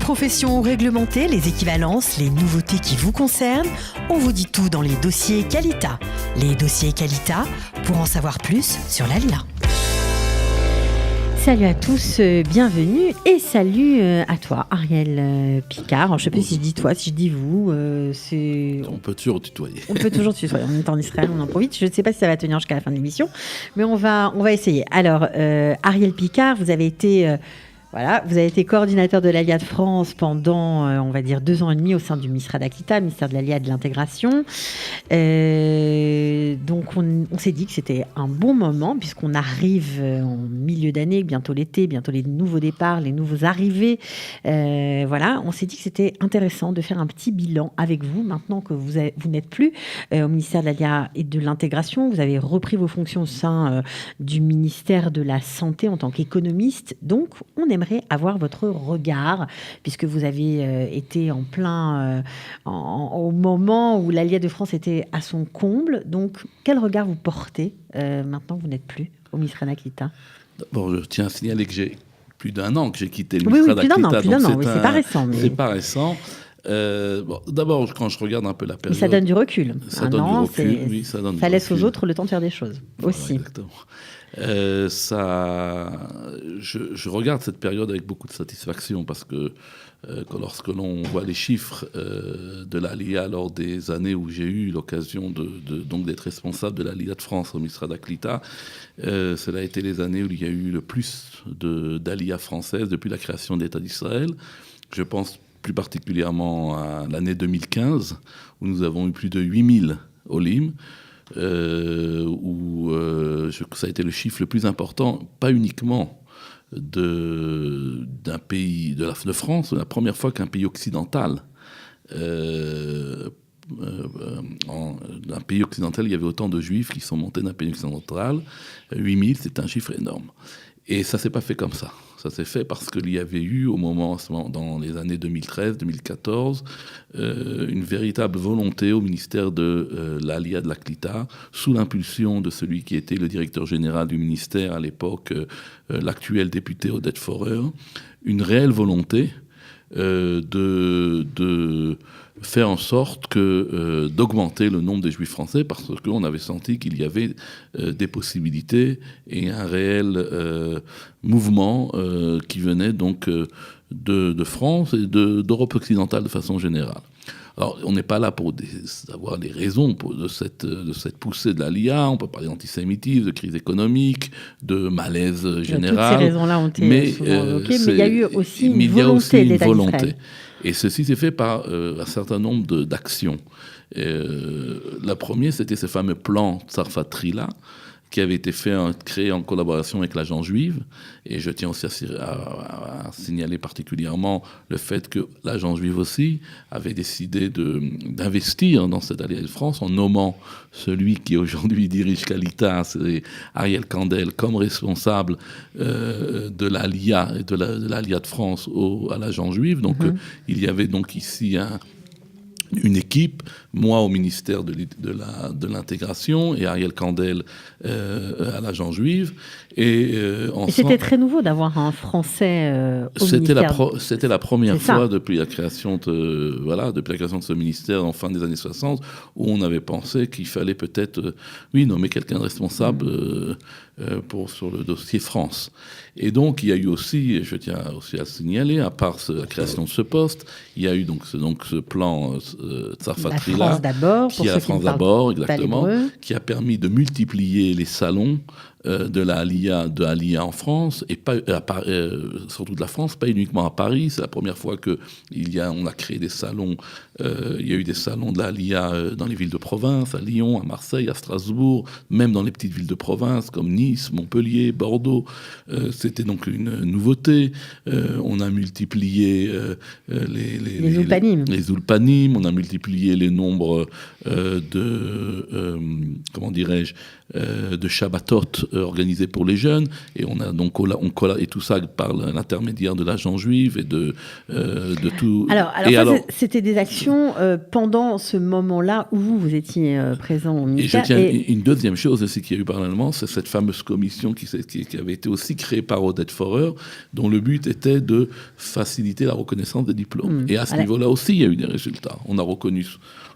professions réglementées, les équivalences, les nouveautés qui vous concernent, on vous dit tout dans les dossiers Qualita. Les dossiers Qualita, pour en savoir plus sur l'ALIA. Salut à tous, bienvenue et salut à toi Ariel Picard. Alors, je ne sais pas si je dis toi, si je dis vous. On peut toujours tutoyer. On peut toujours tutoyer, on est en Israël, on en profite. Je ne sais pas si ça va tenir jusqu'à la fin de l'émission, mais on va essayer. Alors Ariel Picard, vous avez été coordinateur de l'ALIA de France pendant, on va dire, 2 ans et demi au sein du ministère d'Aquita, ministère de l'ALIA et de l'intégration. Donc, on s'est dit que c'était un bon moment puisqu'on arrive en milieu d'année, bientôt l'été, bientôt les nouveaux départs, les nouveaux arrivées. On s'est dit que c'était intéressant de faire un petit bilan avec vous maintenant que vous n'êtes plus au ministère de l'ALIA et de l'intégration. Vous avez repris vos fonctions au sein du ministère de la Santé en tant qu'économiste. Donc, on aimerait avoir votre regard, puisque vous avez été en plein au moment où l'ALIA de France était à son comble. Donc, quel regard vous portez maintenant que vous n'êtes plus au ministère d'Aquita ? D'abord, je tiens à signaler que j'ai plus d'1 an que j'ai quitté le ministère d'Aquita. Plus d'un an, c'est pas récent. Mais... C'est pas récent. D'abord, quand je regarde un peu la période... Mais ça donne du recul. Ça donne du recul, oui, ça laisse aux autres le temps de faire des choses, aussi. Exactement. Je regarde cette période avec beaucoup de satisfaction parce que lorsque l'on voit les chiffres de l'ALIA lors des années où j'ai eu l'occasion donc d'être responsable de l'ALIA de France au ministère d'Aquita, cela a été les années où il y a eu le plus d'ALIA françaises depuis la création de l'État d'Israël. Je pense plus particulièrement à l'année 2015 où nous avons eu plus de 8000 Olim. Ça a été le chiffre le plus important, pas uniquement d'un pays de France, c'est la première fois qu'un pays occidental, il y avait autant de juifs qui sont montés d'un pays occidental. 8000, c'est un chiffre énorme. Et ça ne s'est pas fait comme ça. Ça s'est fait parce qu'il y avait eu, dans les années 2013-2014, une véritable volonté au ministère de l'ALIA de l'Aquita, sous l'impulsion de celui qui était le directeur général du ministère à l'époque, l'actuel député Oded Forer, une réelle volonté de faire en sorte d'augmenter le nombre des juifs français parce qu'on avait senti qu'il y avait des possibilités et un réel mouvement qui venait donc de France et d'Europe occidentale de façon générale. Alors, on n'est pas là pour savoir les raisons de cette poussée de l'ALIA. On peut parler d'antisémitisme, de crise économique, de malaise général. Toutes ces raisons-là ont été souvent évoquées, mais il y a eu aussi une volonté de l'État d'Israël. Et ceci s'est fait par un certain nombre d'actions. La première, c'était ce fameux plan Tzarfat Trila, qui avait été créé en collaboration avec l'agence juive. Et je tiens aussi à signaler particulièrement le fait que l'agence juive aussi avait décidé d'investir dans cette ALIA de France en nommant celui qui aujourd'hui dirige Qualita, c'est Ariel Kandel, comme responsable de l'ALIA et de l'ALIA de France à l'agence juive. Donc il y avait donc ici une équipe, moi au ministère de l'intégration et Ariel Kandel à l'agence juive. Et c'était très nouveau d'avoir un Français au ministère. C'était la première fois depuis la création de ce ministère en fin des années 60 où on avait pensé qu'il fallait peut-être nommer quelqu'un de responsable sur le dossier France. Et donc il y a eu aussi, je tiens aussi à le signaler, à part la création de ce poste, il y a eu donc ce plan Tzarfat Trila, qui est la France d'abord, exactement, qui a permis de multiplier les salons de l'ALIA en France, et pas, surtout de la France, pas uniquement à Paris. C'est la première fois qu'on a créé des salons. Il y a eu des salons de l'ALIA dans les villes de province, à Lyon, à Marseille, à Strasbourg, même dans les petites villes de province comme Nice, Montpellier, Bordeaux. C'était donc une nouveauté. On a multiplié les ulpanimes, on a multiplié les nombres de Shabbatot organisées pour les jeunes, et on a donc et tout ça par l'intermédiaire de l'agent juif et de tout. Alors, c'était des actions pendant ce moment-là où vous étiez présent au ministère. Et je tiens une deuxième chose aussi qu'il y a eu parallèlement, c'est cette fameuse commission qui avait été aussi créée par Oded Forer, dont le but était de faciliter la reconnaissance des diplômes. Et à ce niveau-là aussi, il y a eu des résultats. On a reconnu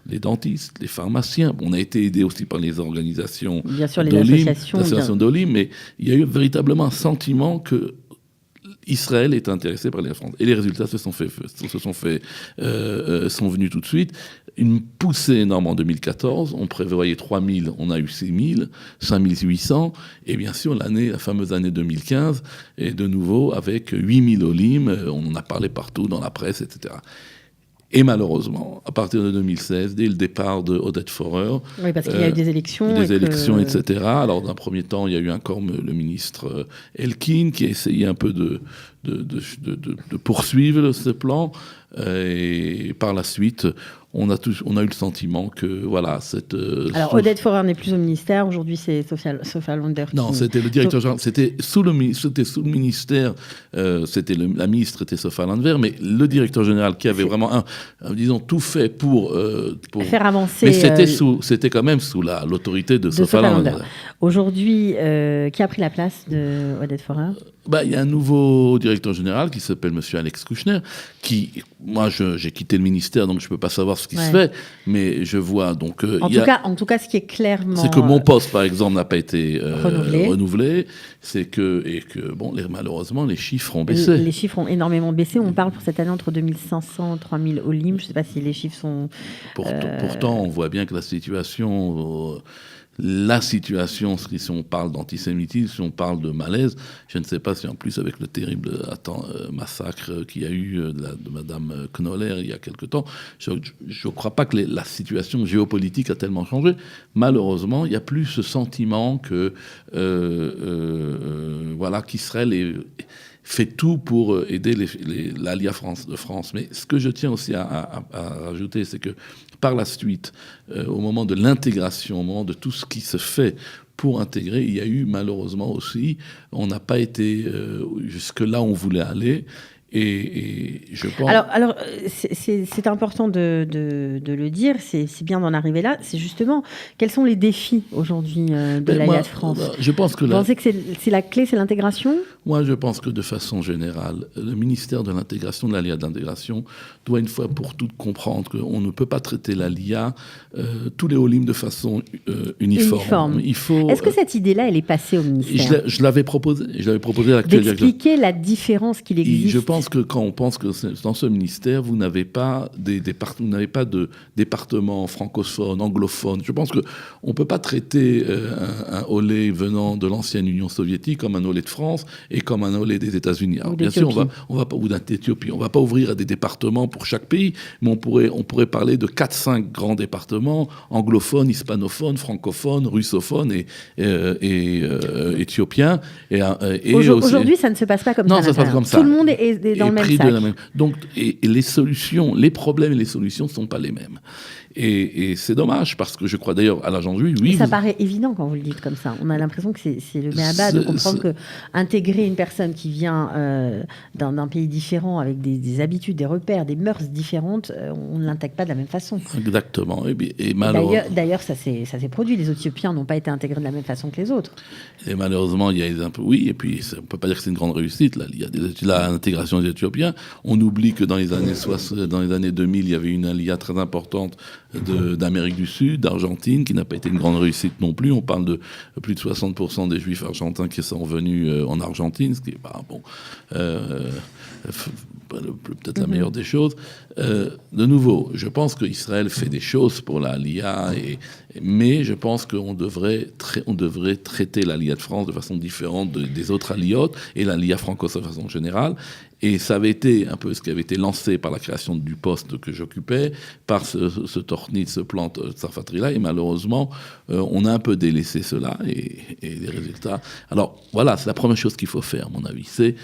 les dentistes, les pharmaciens. On a été aidé aussi par les organisations, bien sûr, les associations d'Olim, mais il y a eu véritablement un sentiment que Israël est intéressé par les France. Et les résultats sont venus tout de suite. Une poussée énorme en 2014. On prévoyait 3 000, on a eu 6 000, 5 800. Et bien sûr, la fameuse année 2015, est de nouveau avec 8 000 Olim. On en a parlé partout dans la presse, etc. Et malheureusement, à partir de 2016, dès le départ de Oded Forer... Oui, parce qu'il y a eu des élections. Etc. Alors, d'un premier temps, il y a eu encore le ministre Elkin qui a essayé un peu de poursuivre ce plan. Et par la suite, on a eu le sentiment que, voilà, cette... Alors, Oded Forer n'est plus au ministère. Aujourd'hui, c'est Sophia Lander. Non, c'était le directeur général. C'était sous le ministère. La ministre était Sophia Lander, mais le directeur général qui avait vraiment, disons, tout fait pour faire avancer... Mais c'était quand même sous l'autorité de Sophia Lander. Aujourd'hui, qui a pris la place de Oded Forer ? Il y a un nouveau directeur général qui s'appelle M. Alex Kouchner, moi, j'ai quitté le ministère, donc je ne peux pas savoir ce qui se fait, mais je vois donc... En tout cas, ce qui est clairement... C'est que mon poste, par exemple, n'a pas été renouvelé. C'est que malheureusement, les chiffres ont baissé. Les chiffres ont énormément baissé. On parle pour cette année entre 2500 et 3000 Olim. Je ne sais pas si les chiffres sont... Pourtant, on voit bien que la situation, si on parle d'antisémitisme, si on parle de malaise, je ne sais pas si en plus avec le terrible massacre qu'il y a eu de Madame Knoller il y a quelque temps, je ne crois pas que la situation géopolitique a tellement changé. Malheureusement, il n'y a plus ce sentiment que qu'Israël fait tout pour aider l'Alliance de France. Mais ce que je tiens aussi à rajouter, c'est que par la suite, au moment de l'intégration, au moment de tout ce qui se fait pour intégrer, il y a eu malheureusement aussi, on n'a pas été jusque là où on voulait aller. Et je pense... Alors c'est important de le dire, c'est bien d'en arriver là. C'est justement, quels sont les défis aujourd'hui de l'Alliance France ? Je pense que vous pensez que c'est la clé, c'est l'intégration ? Moi, je pense que de façon générale, le ministère de l'intégration, de l'ALIA d'intégration, doit une fois pour toutes comprendre qu'on ne peut pas traiter l'ALIA, tous les Olim de façon uniforme. Est-ce que cette idée-là, elle est passée au ministère ? Je l'avais proposé à l'actuel directeur. D'expliquer la différence qu'il existe. Je pense que quand on pense que dans ce ministère, vous n'avez pas de département francophone, anglophone. Je pense qu'on ne peut pas traiter un olé venant de l'ancienne Union soviétique comme un olé de France et comme un olé des États-Unis. Alors, bien sûr, on va pas, ou d'Éthiopie. On ne va pas ouvrir à des départements pour chaque pays, mais on pourrait parler de 4-5 grands départements, anglophones, hispanophones, francophones, russophones et éthiopiens. Aujourd'hui, ça ne se passe pas comme ça. Non, ça se passe comme ça. Tout le monde est dans le même sac. Donc, et les solutions, les problèmes et les solutions ne sont pas les mêmes. Et c'est dommage, parce que je crois d'ailleurs à l'agent juif, oui. Ça paraît évident quand vous le dites comme ça. On a l'impression que c'est le b.a.-ba de comprendre que intégrer une personne qui vient d'un pays différent, avec des habitudes, des repères, des mœurs différentes, on ne l'intègre pas de la même façon. Exactement. Et malheureusement... D'ailleurs, ça s'est produit. Les Éthiopiens n'ont pas été intégrés de la même façon que les autres. Et malheureusement, il y a oui, et puis on ne peut pas dire que c'est une grande réussite. Là. Il y a l'intégration des Éthiopiens. On oublie que dans les années 2000, il y avait une alia très importante d'Amérique du Sud, d'Argentine, qui n'a pas été une grande réussite non plus. On parle de plus de 60% des Juifs argentins qui sont venus en Argentine, ce qui est peut-être la meilleure des choses. De nouveau, je pense qu'Israël fait des choses pour l'Aliyah, mais je pense qu'on devrait traiter l'Aliyah de France de façon différente des autres aliyot et l'Aliyah francophone de façon générale. Et ça avait été un peu ce qui avait été lancé par la création du poste que j'occupais, par ce tornit, ce plan Tsarfati-là, et malheureusement, on a un peu délaissé cela, et les résultats... Alors voilà, c'est la première chose qu'il faut faire, à mon avis, c'est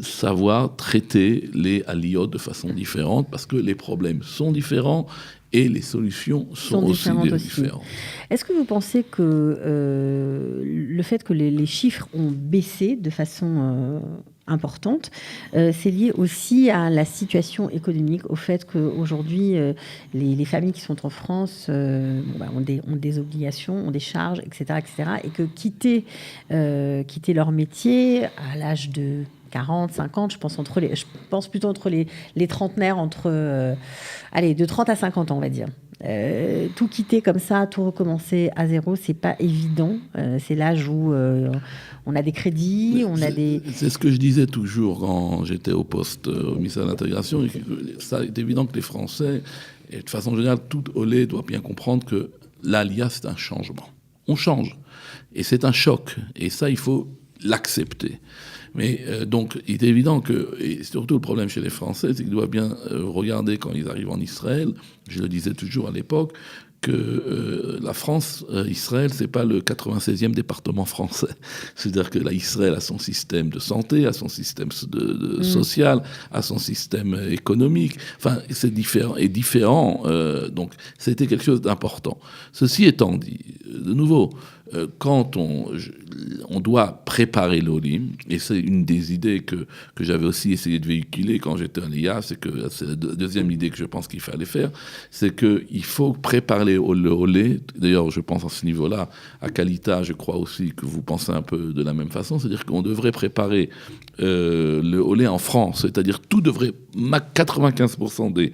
savoir traiter les aliyot de façon différente, parce que les problèmes sont différents, et les solutions sont aussi différentes. Est-ce que vous pensez que le fait que les chiffres ont baissé de façon importante, c'est lié aussi à la situation économique, au fait qu'aujourd'hui, les familles qui sont en France ont des obligations, ont des charges, etc., et que quitter leur métier à l'âge de 40, 50, je pense plutôt entre les trentenaires, de 30 à 50 ans, on va dire. Tout quitter comme ça, tout recommencer à zéro, c'est pas évident. C'est l'âge où on a des crédits, C'est ce que je disais toujours quand j'étais au poste au ministère de l'Intégration. Ça est évident que les Français, et de façon générale, tout Olé doit bien comprendre que l'ALIA, c'est un changement. On change. Et c'est un choc. Et ça, il faut l'accepter. Mais donc, il est évident que, et surtout le problème chez les Français, c'est qu'ils doivent bien regarder quand ils arrivent en Israël, je le disais toujours à l'époque, que la France, Israël, c'est pas le 96e département français. C'est-à-dire que là, Israël a son système de santé, a son système social, a son système économique. Enfin, c'est différent. Donc, c'était quelque chose d'important. Ceci étant dit, de nouveau, quand on doit préparer l'Olim, et c'est une des idées que j'avais aussi essayé de véhiculer quand j'étais à l'IA, c'est la deuxième idée que je pense qu'il fallait faire, c'est qu'il faut préparer le Olé. D'ailleurs, je pense à ce niveau-là, à Kalita, je crois aussi que vous pensez un peu de la même façon, c'est-à-dire qu'on devrait préparer le Olé en France, c'est-à-dire tout devrait, 95% des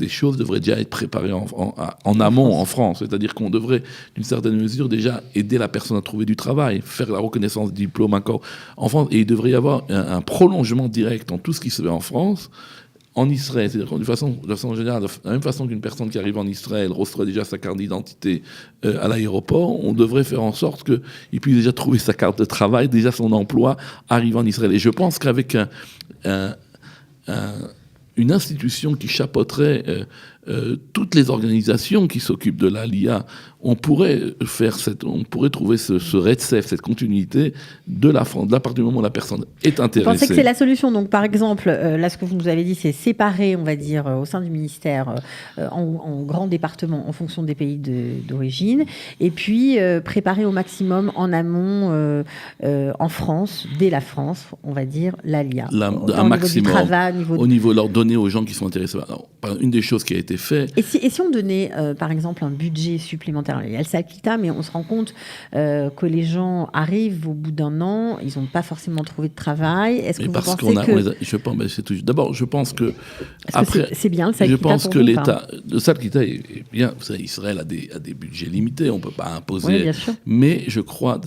choses devraient déjà être préparées en amont en France, c'est-à-dire qu'on devrait, d'une certaine mesure, déjà aider la personne à trouver du travail, faire la reconnaissance du diplôme encore en France, et il devrait y avoir un prolongement direct en tout ce qui se fait en France, en Israël. C'est-à-dire de façon générale, de la même façon qu'une personne qui arrive en Israël reçoit déjà sa carte d'identité à l'aéroport, on devrait faire en sorte qu'il puisse déjà trouver sa carte de travail, déjà son emploi, arrive en Israël. Et je pense qu'avec une institution qui chapeauterait toutes les organisations qui s'occupent de l'ALIA, on pourrait trouver ce RETSEF, cette continuité de la France, à partir du moment où la personne est intéressée. Vous pensez que c'est la solution? Donc, par exemple, là, ce que vous nous avez dit, c'est séparer, on va dire, au sein du ministère, en grands départements, en fonction des pays d'origine, et puis préparer au maximum en amont, en France, dès la France, on va dire, l'ALIA. Un maximum, au niveau de leur donner aux gens qui sont intéressés. Alors, une des choses qui a été faite... Et si on donnait, par exemple, un budget supplémentaire, il y a le Salkita, mais on se rend compte que les gens arrivent au bout d'un an, ils n'ont pas forcément trouvé de travail. Est-ce que vous pensez que... D'abord, je pense que... C'est bien le Salkita. Je pense que l'État... Le Salkita est bien... Vous savez, Israël a des budgets limités, on ne peut pas imposer. Oui, bien sûr. Mais je crois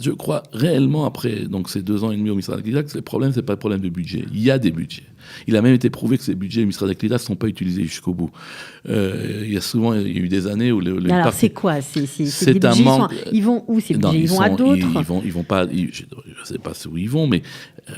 réellement, après donc, ces 2 ans et demi au ministère de l'Agriculture, que le problème, ce n'est pas le problème de budget. Il y a des budgets. Il a même été prouvé que ces budgets du ministère de l'Agriculture ne sont pas utilisés jusqu'au bout. Il y a eu des années où alors, c'est quoi c'est un manque. Ils vont où ces budgets? Ils vont à d'autres? Ils vont pas. Je ne sais pas où ils vont, mais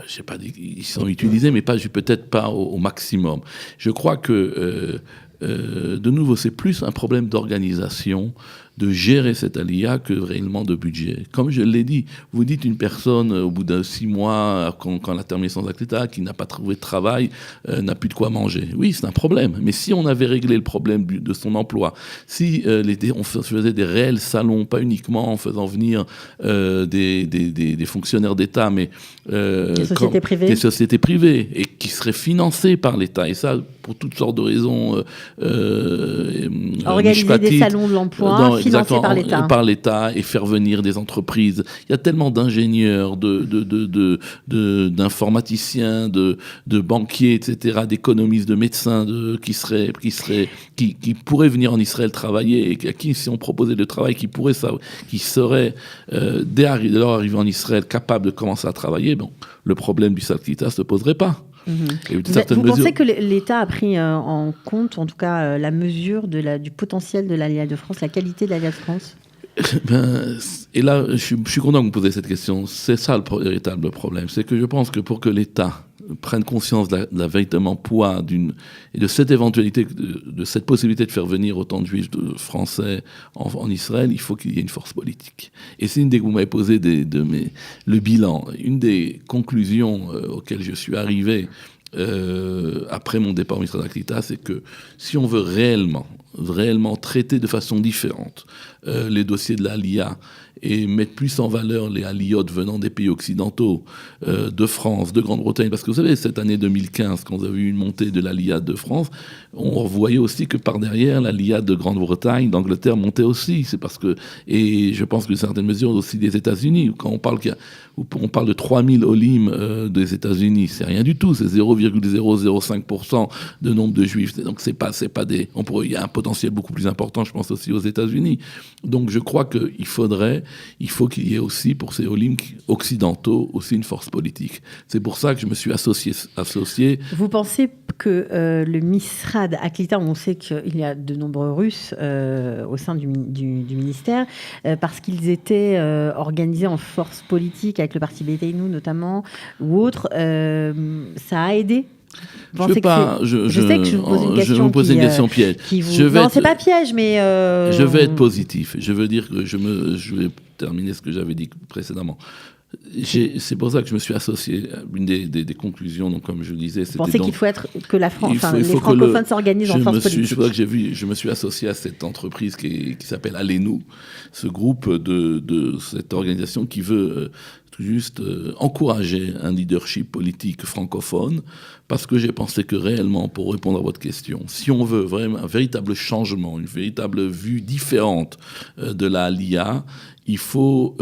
je sais pas. Ils sont utilisés, mais peut-être pas au maximum. Je crois que de nouveau, c'est plus un problème d'organisation, de gérer cette ALIA que réellement de budget. Comme je l'ai dit, vous dites une personne au bout de 6 mois, quand elle a terminé son ACTA, qui n'a pas trouvé de travail, n'a plus de quoi manger. Oui, c'est un problème. Mais si on avait réglé le problème de son emploi, si on faisait des réels salons, pas uniquement en faisant venir des fonctionnaires d'État, mais des sociétés privées, et qui seraient financées par l'État, et ça pour toutes sortes de raisons. Organiser des salons de l'emploi financés par l'État et faire venir des entreprises. Il y a tellement d'ingénieurs, d'informaticiens, de banquiers, etc., d'économistes, de médecins qui pourraient venir en Israël travailler, et à qui, si on proposait le travail, qui seraient, dès leur arrivée en Israël, capables de commencer à travailler, bon, le problème du Salkita ne se poserait pas. Vous pensez que l'État a pris en compte, en tout cas, la mesure du potentiel de l'ALIA de France, la qualité de l'ALIA de France? Et là, je suis content que vous posiez cette question. C'est ça le véritable problème. C'est que je pense que pour que l'État prenne conscience de la véritable poids et de cette éventualité, de cette possibilité de faire venir autant de juifs français en Israël, il faut qu'il y ait une force politique. Et c'est une des que vous m'avez posé le bilan. Une des conclusions auxquelles je suis arrivé après mon départ au ministère d'Aklita, c'est que si on veut réellement traiter de façon différente les dossiers de l'ALIA et mettre plus en valeur les aliotes venant des pays occidentaux, de France, de Grande-Bretagne, parce que vous savez, cette année 2015, quand vous avez eu une montée de l'ALIA de France, on voyait aussi que par derrière, l'ALIA de Grande-Bretagne, d'Angleterre montait aussi. C'est parce que, et je pense que certaines mesures aussi des États-Unis, quand on parle on parle de 3000 olim des États-Unis, c'est rien du tout, c'est 0,005% de nombre de juifs. Donc c'est pas il y a un potentiel beaucoup plus important, je pense aussi aux États-Unis. Donc je crois qu'il faut qu'il y ait aussi pour ces olim occidentaux aussi une force politique. C'est pour ça que je me suis associé. Vous pensez que le Misrad Aklita, on sait qu'il y a de nombreux Russes au sein du ministère, parce qu'ils étaient organisés en force politique avec le parti Beiteinu notamment, ou autre, ça a aidé? Je sais que je vous pose une question. Je vous pose une question piège. Non, c'est pas piège, mais je vais être positif. Je veux dire que je vais terminer ce que j'avais dit précédemment. C'est pour ça que je me suis associé. Une des conclusions, donc comme je le disais, c'était. Vous pensez qu'il faut que les francophones s'organisent en force politique. Je me suis associé à cette entreprise qui s'appelle Allez-nous, ce groupe de cette organisation qui veut juste encourager un leadership politique francophone, parce que j'ai pensé que réellement, pour répondre à votre question, si on veut vraiment un véritable changement, une véritable vue différente de la ALIA, il faut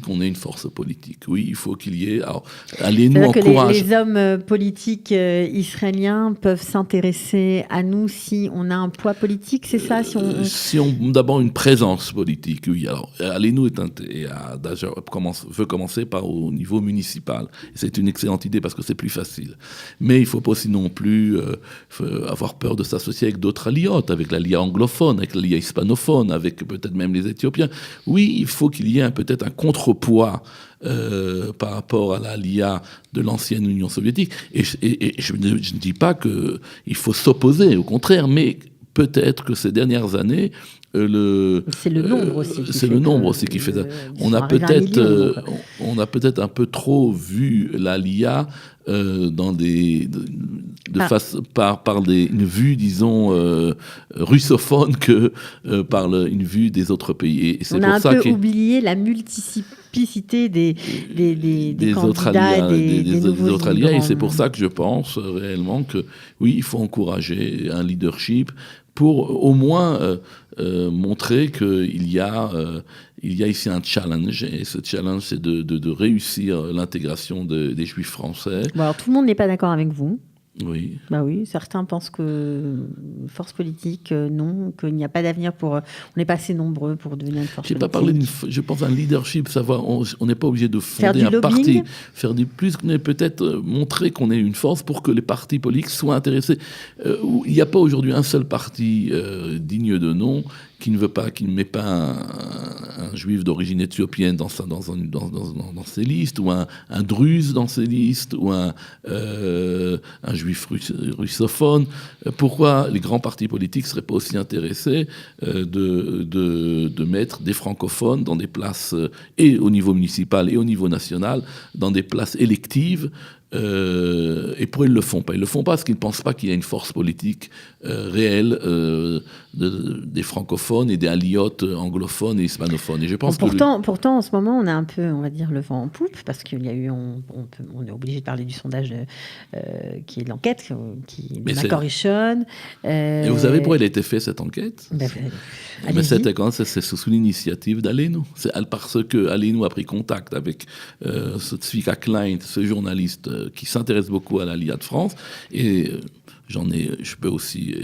qu'on ait une force politique. Oui, il faut qu'il y ait... Alors, allez-nous encourager... Les hommes politiques israéliens peuvent s'intéresser à nous si on a un poids politique, c'est ça? Si on d'abord une présence politique, oui. Alors, allez-nous veut commencer par au niveau municipal. C'est une excellente idée parce que c'est plus facile. Mais il ne faut pas aussi non plus avoir peur de s'associer avec d'autres aliotes, avec l'ALIA anglophone, avec l'ALIA hispanophone, avec peut-être même les Éthiopiens. Oui, il faut qu'il y ait peut-être un contrepoids par rapport à l'ALIA de l'ancienne Union soviétique. Et je ne dis pas qu'il faut s'opposer, au contraire, mais peut-être que ces dernières années, c'est le nombre aussi. C'est le nombre aussi qui fait ça. On a peut-être un peu trop vu l'ALIA dans par une vue, disons, russophone que par une vue des autres pays. Et on a un peu oublié la multiplicité des candidats, des autres alliés. Et c'est pour ça que je pense réellement que oui, il faut encourager un leadership pour au moins montrer qu'il y a ici un challenge, et ce challenge, c'est de réussir l'intégration des Juifs français. Bon, alors, tout le monde n'est pas d'accord avec vous. Oui. Bah oui, certains pensent que force politique, non, qu'il n'y a pas d'avenir on n'est pas assez nombreux pour devenir une force politique. Pas parlé je pense d'un leadership, savoir, on n'est pas obligé de fonder un parti, faire du plus, mais peut-être montrer qu'on est une force pour que les partis politiques soient intéressés. Il n'y a pas aujourd'hui un seul parti digne de nom qui ne met pas un juif d'origine éthiopienne dans ses listes, ou un druze dans ses listes, ou un juif russophone. Pourquoi les grands partis politiques ne seraient pas aussi intéressés de mettre des francophones dans des places, et au niveau municipal et au niveau national, dans des places électives? Et pourquoi ils ne le font pas? Ils ne le font pas parce qu'ils ne pensent pas qu'il y a une force politique réelle des francophones et des aliotes anglophones et hispanophones. Et je pense pourtant, en ce moment, on a un peu, on va dire, le vent en poupe, parce qu'il y a eu, on est obligé de parler du sondage qui est de l'enquête, qui est de McCorishon. Et vous savez pourquoi il a été fait, cette enquête? C'est sous l'initiative d'Allez-nous. C'est parce que Allez-nous a pris contact avec ce Tzvika Klein, ce journaliste qui s'intéresse beaucoup à l'ALIA de France, et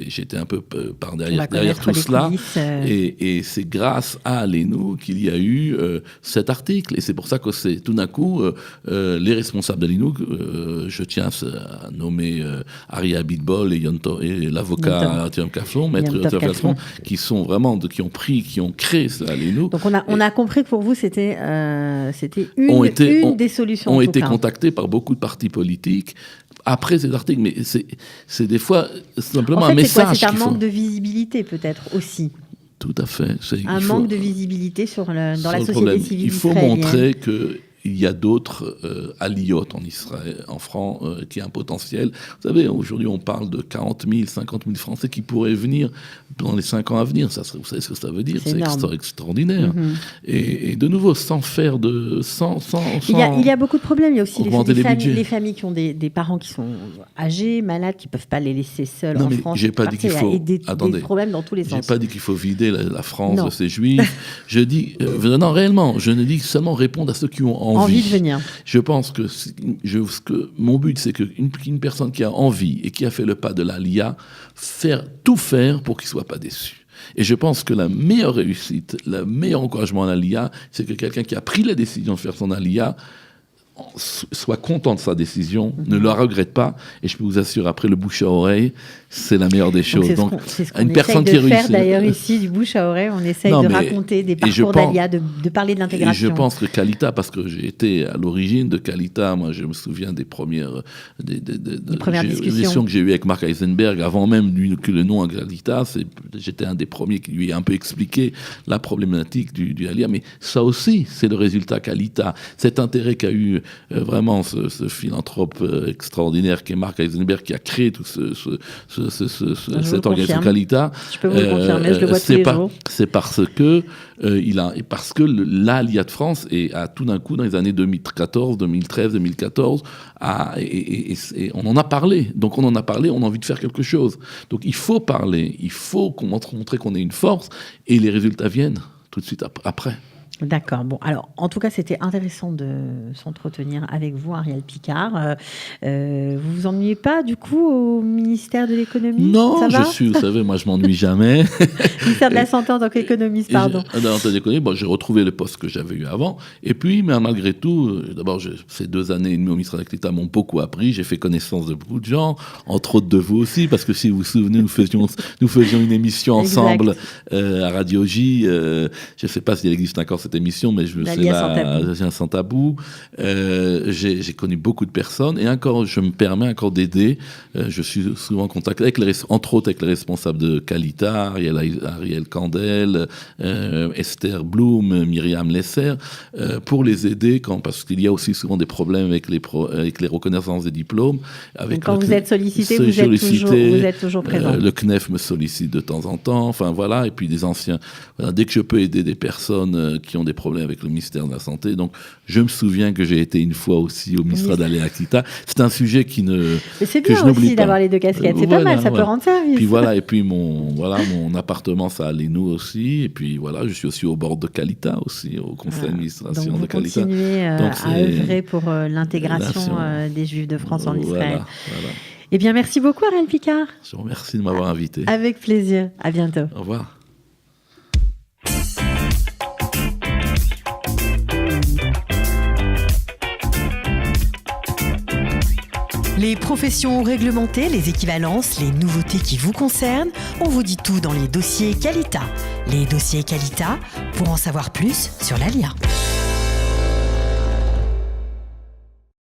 j'étais un peu par derrière tout cela, et c'est grâce à Allez-nous qu'il y a eu cet article, et c'est pour ça que c'est tout d'un coup les responsables d'Allez-nous, je tiens à nommer Ari Abitbol et l'avocat Artyom Kaflon, maître Artyom Kaflon, qui ont créé ce Allez-nous. Donc on a compris que pour vous c'était une des solutions. Ont été contactés par beaucoup de partis politiques après cet article, mais c'est des fois simplement un message. C'est un manque de visibilité peut-être aussi. Tout à fait. Manque de visibilité dans la société civile. Il faut montrer il y a d'autres aliotes en Israël, en France, qui a un potentiel. Vous savez, aujourd'hui, on parle de 40 000, 50 000 Français qui pourraient venir dans les 5 ans à venir. Ça, vous savez ce que ça veut dire? C'est extraordinaire. Et de nouveau, sans faire de... Il y a beaucoup de problèmes. Il y a aussi les familles qui ont des parents qui sont âgés, malades, qui ne peuvent pas les laisser seuls en France. J'ai pas dit qu'il faut... des problèmes dans tous les sens. J'ai pas dit qu'il faut vider la France de ses juifs. Je dis... non, réellement, je ne dis seulement répondre à ceux qui ont envie de venir. Je pense que mon but, c'est qu'une personne qui a envie et qui a fait le pas de l'Aliyah, tout faire pour qu'il ne soit pas déçu. Et je pense que la meilleure réussite, le meilleur encouragement à l'Aliyah, c'est que quelqu'un qui a pris la décision de faire son Aliyah soit content de sa décision, ne la regrette pas, et je peux vous assurer, après le bouche à oreille, c'est la meilleure des choses. Donc, c'est ce qu'on essaye de faire d'ailleurs ici, du bouche à oreille, on essaye de raconter des parcours d'Aliyah, de parler de l'intégration. Et je pense que Kalita, parce que j'ai été à l'origine de Kalita, moi je me souviens des premières discussions que j'ai eues avec Marc Heisenberg, avant même que le nom Kalita, j'étais un des premiers qui lui a un peu expliqué la problématique du Aliyah, mais ça aussi, c'est le résultat Kalita, cet intérêt qu'a eu vraiment ce philanthrope extraordinaire qui est Marc Heisenberg, qui a créé tout cette organisation Kalita. Je peux vous le confirmer, je le vois tous les jours. C'est parce que l'Aliyah de France a tout d'un coup, dans les années 2014, 2013, 2014, et on en a parlé. Donc on en a parlé, on a envie de faire quelque chose. Donc il faut parler, il faut montrer qu'on est une force, et les résultats viennent tout de suite après. D'accord. Bon, alors, en tout cas, c'était intéressant de s'entretenir avec vous, Ariel Picard. Vous vous ennuyez pas, du coup, au ministère de l'économie? Non, vous savez, moi, je m'ennuie jamais. Ministère de la Santé en tant qu'économiste, pardon. En tant qu'économiste, j'ai retrouvé le poste que j'avais eu avant. Et puis, mais malgré tout, d'abord, ces 2 années et demie au ministère de l'État m'ont beaucoup appris. J'ai fait connaissance de beaucoup de gens, entre autres de vous aussi, parce que si vous vous souvenez, nous faisions une émission ensemble à Radio J. Je ne sais pas si elle existe encore, cette émission, mais j'ai un sans tabou. J'ai connu beaucoup de personnes, et je me permets encore d'aider. Je suis souvent en contact entre autres avec les responsables de Kalita, Ariel Kandel, Esther Blum, Myriam Lesser, pour les aider parce qu'il y a aussi souvent des problèmes avec les reconnaissances des diplômes. Donc quand vous êtes sollicité, vous êtes toujours présent. Le CNEF me sollicite de temps en temps, enfin voilà, et puis des anciens. Voilà, dès que je peux aider des personnes qui ont des problèmes avec le ministère de la Santé. Donc, je me souviens que j'ai été une fois aussi au ministère d'Aliyah Akita. C'est un sujet que je n'oublie pas. C'est bien aussi d'avoir les 2 casquettes. C'est pas mal, ça peut rendre service. Puis voilà, et puis mon appartement, ça allait nous aussi. Et puis voilà, je suis aussi au bord de Kalita aussi, au conseil d'administration de Kalita. Donc, vous continuez à œuvrer pour l'intégration des Juifs de France en Israël. Voilà. Eh bien, merci beaucoup, Ariel Picard. Je vous remercie de m'avoir invité. Avec plaisir. À bientôt. Au revoir. Les professions réglementées, les équivalences, les nouveautés qui vous concernent, on vous dit tout dans les dossiers Kalita. Les dossiers Kalita, pour en savoir plus sur l'Aliyah.